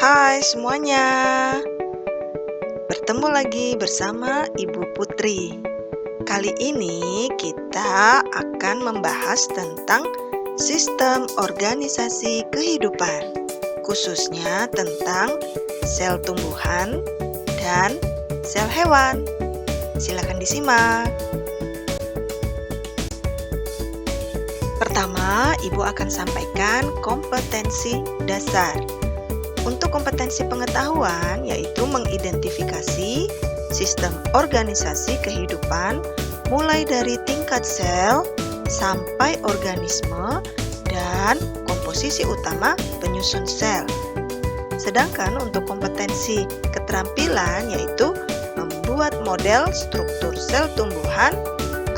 Hai semuanya, bertemu lagi bersama Ibu Putri. Kali ini kita akan membahas tentang sistem organisasi kehidupan, khususnya tentang sel tumbuhan dan sel hewan. Silakan disimak. Pertama, Ibu akan sampaikan kompetensi dasar. Untuk kompetensi pengetahuan, yaitu mengidentifikasi sistem organisasi kehidupan mulai dari tingkat sel sampai organisme dan komposisi utama penyusun sel. Sedangkan untuk kompetensi keterampilan yaitu membuat model struktur sel tumbuhan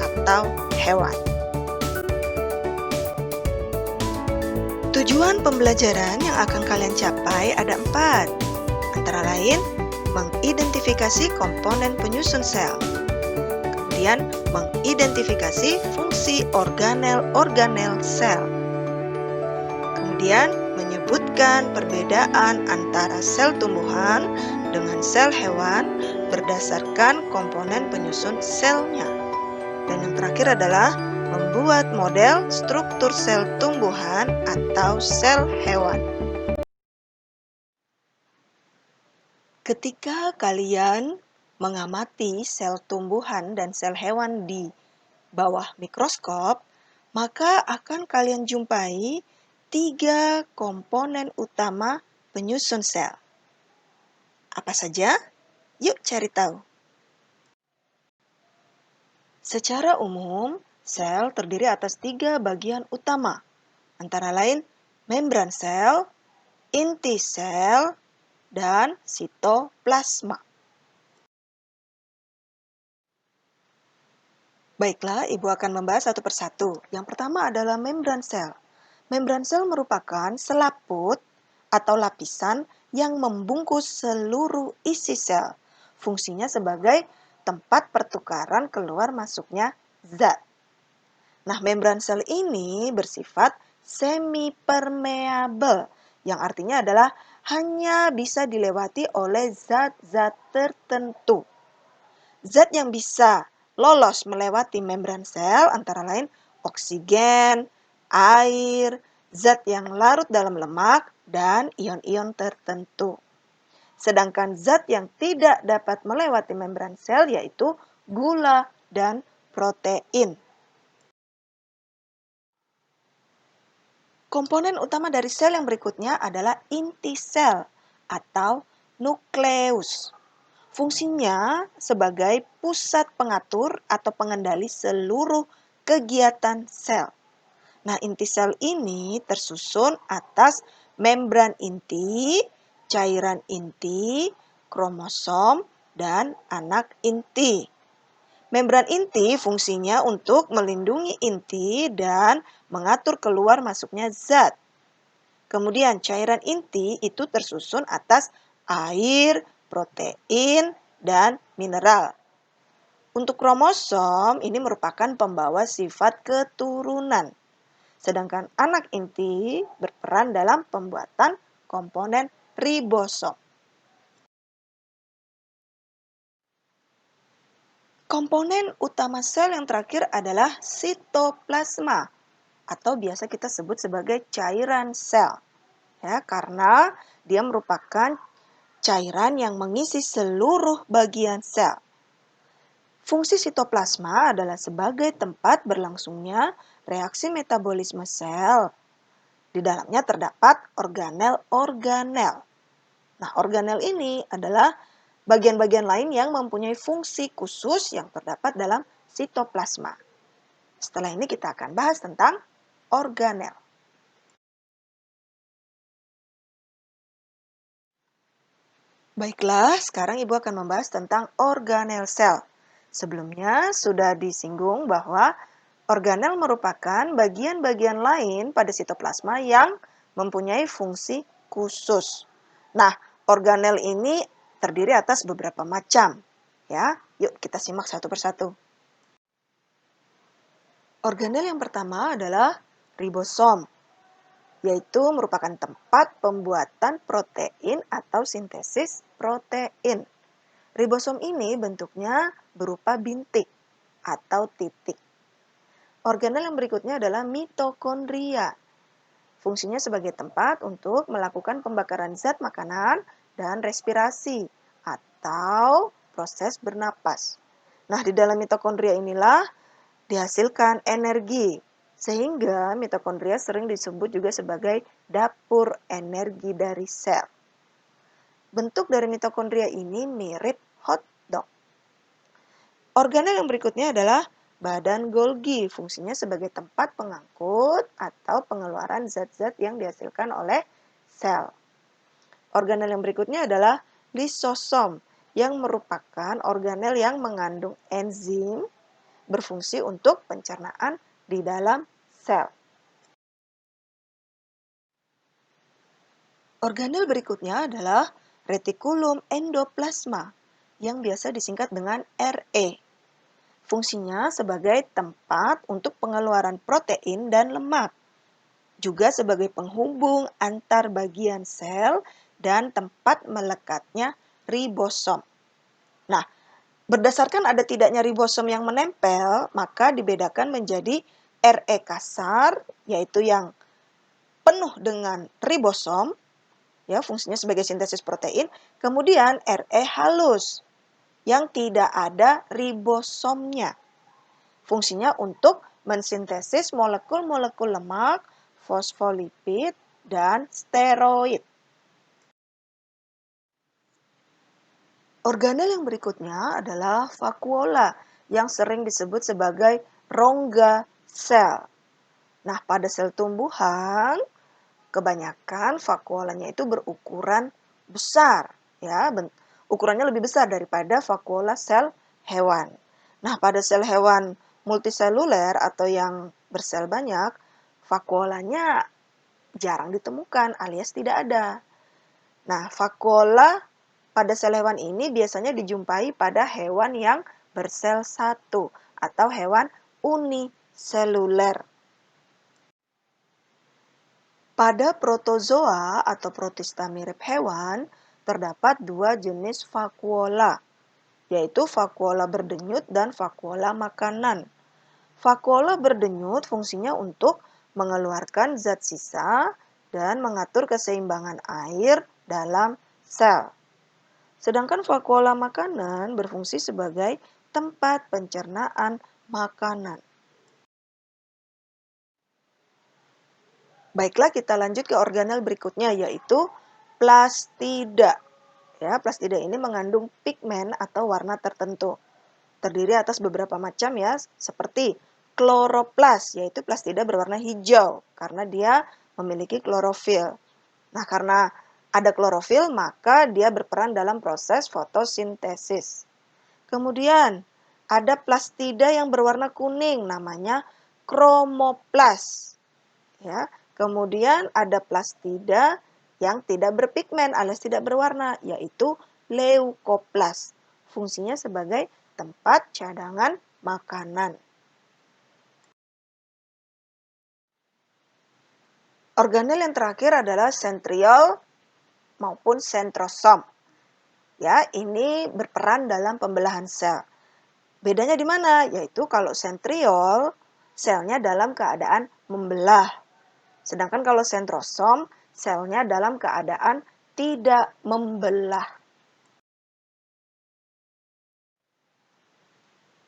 atau hewan. Tujuan pembelajaran yang akan kalian capai ada 4, antara lain mengidentifikasi komponen penyusun sel, kemudian mengidentifikasi fungsi organel-organel sel, kemudian menyebutkan perbedaan antara sel tumbuhan dengan sel hewan berdasarkan komponen penyusun selnya, dan yang terakhir adalah membuat model struktur sel tumbuhan atau sel hewan. Ketika kalian mengamati sel tumbuhan dan sel hewan di bawah mikroskop, maka akan kalian jumpai 3 komponen utama penyusun sel. Apa saja? Yuk cari tahu. Secara umum, sel terdiri atas 3 bagian utama, antara lain membran sel, inti sel, dan sitoplasma. Baiklah, Ibu akan membahas satu persatu. Yang pertama adalah membran sel. Membran sel merupakan selaput atau lapisan yang membungkus seluruh isi sel. Fungsinya sebagai tempat pertukaran keluar masuknya zat. Nah, membran sel ini bersifat semi-permeable, yang artinya adalah hanya bisa dilewati oleh zat-zat tertentu. Zat yang bisa lolos melewati membran sel antara lain oksigen, air, zat yang larut dalam lemak, dan ion-ion tertentu. Sedangkan zat yang tidak dapat melewati membran sel yaitu gula dan protein. Komponen utama dari sel yang berikutnya adalah inti sel atau nukleus. Fungsinya sebagai pusat pengatur atau pengendali seluruh kegiatan sel. Nah, inti sel ini tersusun atas membran inti, cairan inti, kromosom, dan anak inti. Membran inti fungsinya untuk melindungi inti dan mengatur keluar masuknya zat. Kemudian cairan inti itu tersusun atas air, protein, dan mineral. Untuk kromosom ini merupakan pembawa sifat keturunan. Sedangkan anak inti berperan dalam pembuatan komponen ribosom. Komponen utama sel yang terakhir adalah sitoplasma atau biasa kita sebut sebagai cairan sel. Ya, karena dia merupakan cairan yang mengisi seluruh bagian sel. Fungsi sitoplasma adalah sebagai tempat berlangsungnya reaksi metabolisme sel. Di dalamnya terdapat organel-organel. Nah, organel ini adalah bagian-bagian lain yang mempunyai fungsi khusus yang terdapat dalam sitoplasma. Setelah ini kita akan bahas tentang organel. Baiklah, sekarang Ibu akan membahas tentang organel sel. Sebelumnya sudah disinggung bahwa organel merupakan bagian-bagian lain pada sitoplasma yang mempunyai fungsi khusus. Nah, organel ini terdiri atas beberapa macam. Ya, yuk kita simak satu persatu. Organel yang pertama adalah ribosom. yaitu merupakan tempat pembuatan protein atau sintesis protein. Ribosom ini bentuknya berupa bintik atau titik. Organel yang berikutnya adalah mitokondria. Fungsinya sebagai tempat untuk melakukan pembakaran zat makanan dan respirasi atau proses bernapas. Nah, di dalam mitokondria inilah dihasilkan energi, sehingga mitokondria sering disebut juga sebagai dapur energi dari sel. Bentuk dari mitokondria ini mirip hotdog. Organel yang berikutnya adalah badan Golgi, fungsinya sebagai tempat pengangkut atau pengeluaran zat-zat yang dihasilkan oleh sel. Organel yang berikutnya adalah lisosom, yang merupakan organel yang mengandung enzim berfungsi untuk pencernaan di dalam sel. Organel berikutnya adalah retikulum endoplasma, yang biasa disingkat dengan RE. Fungsinya sebagai tempat untuk pengeluaran protein dan lemak, juga sebagai penghubung antar bagian sel dan tempat melekatnya ribosom. Nah, berdasarkan ada tidaknya ribosom yang menempel, maka dibedakan menjadi RE kasar, yaitu yang penuh dengan ribosom, ya, fungsinya sebagai sintesis protein, kemudian RE halus, yang tidak ada ribosomnya. Fungsinya untuk mensintesis molekul-molekul lemak, fosfolipid, dan steroid. Organel yang berikutnya adalah vakuola, yang sering disebut sebagai rongga sel. Nah, pada sel tumbuhan, kebanyakan vakuolanya itu berukuran besar, ya, ukurannya lebih besar daripada vakuola sel hewan. Nah, pada sel hewan multiseluler atau yang bersel banyak, vakuolanya jarang ditemukan alias tidak ada. Nah, vakuola pada sel hewan ini biasanya dijumpai pada hewan yang bersel satu atau hewan uniseluler. Pada protozoa atau protista mirip hewan, terdapat dua jenis vakuola, yaitu vakuola berdenyut dan vakuola makanan. Vakuola berdenyut fungsinya untuk mengeluarkan zat sisa dan mengatur keseimbangan air dalam sel. Sedangkan vakuola makanan berfungsi sebagai tempat pencernaan makanan. Baiklah, kita lanjut ke organel berikutnya, yaitu plastida. Ya, plastida ini mengandung pigmen atau warna tertentu. Terdiri atas beberapa macam, ya, seperti kloroplas, yaitu plastida berwarna hijau karena dia memiliki klorofil. Nah, karena ada klorofil, maka dia berperan dalam proses fotosintesis. Kemudian, ada plastida yang berwarna kuning, namanya kromoplas. Ya, kemudian ada plastida yang tidak berpigmen alias tidak berwarna, yaitu leukoplas. Fungsinya sebagai tempat cadangan makanan. Organel yang terakhir adalah sentriol maupun sentrosom. Ya, ini berperan dalam pembelahan sel. Bedanya di mana? Yaitu kalau sentriol, selnya dalam keadaan membelah. Sedangkan kalau sentrosom, selnya dalam keadaan tidak membelah.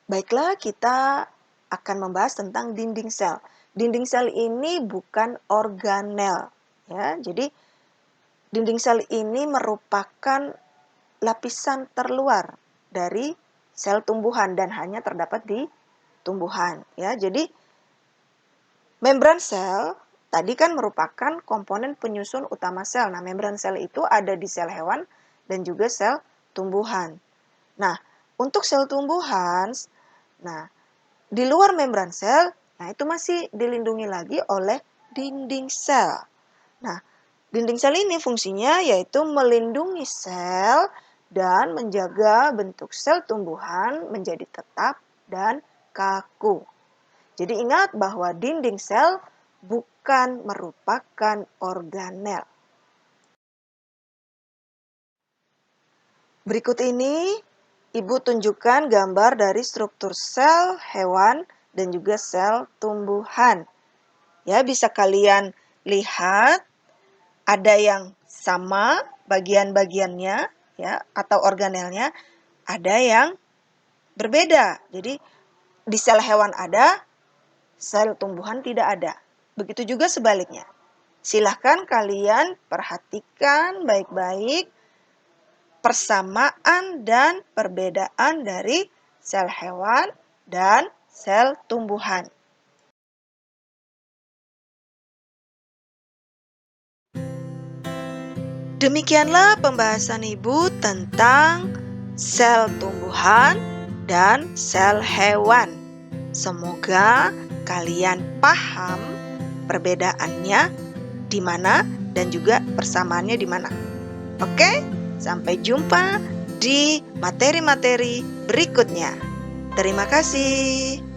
Baiklah, kita akan membahas tentang dinding sel. Dinding sel ini bukan organel, ya. Jadi dinding sel ini merupakan lapisan terluar dari sel tumbuhan dan hanya terdapat di tumbuhan, ya. Jadi membran sel tadi kan merupakan komponen penyusun utama sel. Nah, membran sel itu ada di sel hewan dan juga sel tumbuhan. Nah, untuk sel tumbuhan, nah, di luar membran sel, nah itu masih dilindungi lagi oleh dinding sel. Nah, dinding sel ini fungsinya yaitu melindungi sel dan menjaga bentuk sel tumbuhan menjadi tetap dan kaku. Jadi ingat bahwa dinding sel bukan merupakan organel. Berikut ini, Ibu tunjukkan gambar dari struktur sel hewan dan juga sel tumbuhan. Ya, bisa kalian lihat ada yang sama bagian-bagiannya ya atau organelnya, ada yang berbeda. Jadi di sel hewan ada, sel tumbuhan tidak ada. Begitu juga sebaliknya. Silahkan kalian perhatikan baik-baik persamaan dan perbedaan dari sel hewan dan sel tumbuhan. Demikianlah pembahasan Ibu tentang sel tumbuhan dan sel hewan. Semoga kalian paham perbedaannya di mana dan juga persamaannya di mana. Oke, sampai jumpa di materi-materi berikutnya. Terima kasih.